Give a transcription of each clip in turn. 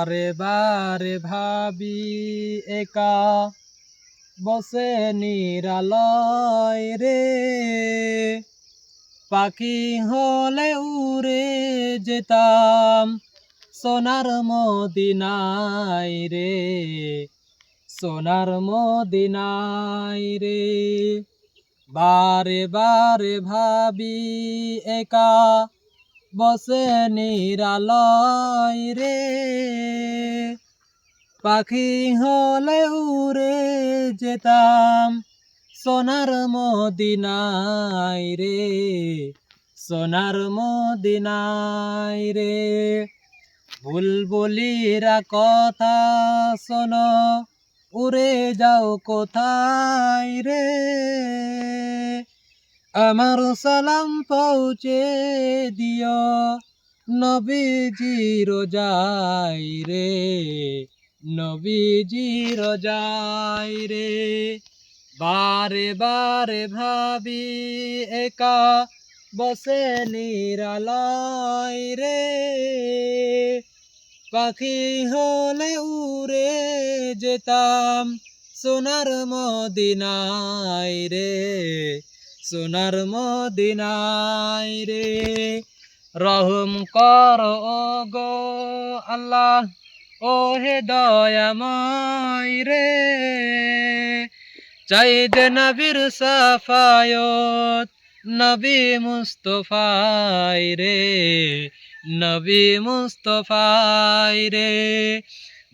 বারে বারে ভাবি একা বসে নিরালয় রে, পাখি হলে উড়ে যেতাম সোনার মদিনায় রে, সোনার মদিনায় রে। বারে বারে ভাবি একা বসে নিরালয় রে, পাখি হলে উড়ে যেতাম সোনার মদিনায় রে, সোনার মদিনায় রে। বুলবুলিরা কথা শোনো, উড়ে যাও কোথায় রে, আমার সালাম পৌঁছে দিও নবীজি রোজাই রে, নবীজি রোজাই রে। বারে বারে ভাবি একা বসে নিরালয় রে, পাখি হলে উড়ে যেতাম সোনার মদিনায় রে, সোনার মদিনায় রে। রহম কর গো আল্লাহ ও হে দয়াময় রে, চাইদে নবীর সাফায়ত নবী মুস্তফায় রে, নবী মুস্তফায় রে।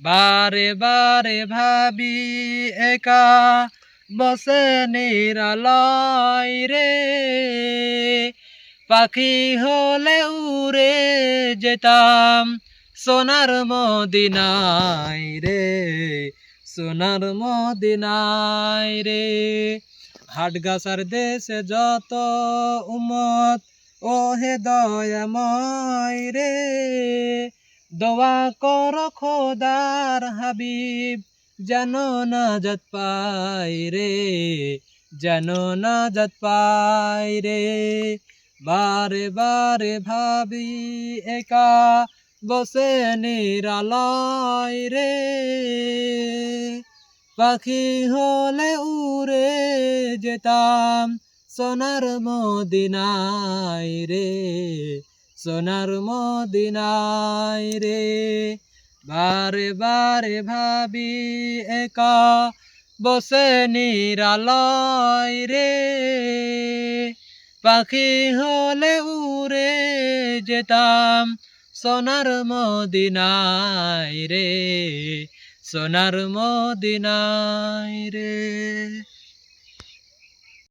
বারে বারে ভাবি একা বসে নিরালয় রে, পাখি হলে উড়ে যেতাম সোনার মদিনায় রে, সোনার মদিনায় রে। হাটগাছার দেশে যত উম্মত ও হে দয়াময় রে, দোয়া কর খোদার হাবিব যেন নাজাত পাই রে, যেন নাজাত পাই রে। বারে বারে ভাবি একা বসে নিরালয় রে, পাখি হলে উড়ে যেতাম সোনার মদিনায় রে, সোনার মদিনায় রে। বারে বারে ভাবি একা বসে নিরালয় রে, পাখি হলে উড়ে যেতাম সোনার মদিনায় রে, সোনার মদিনায় রে।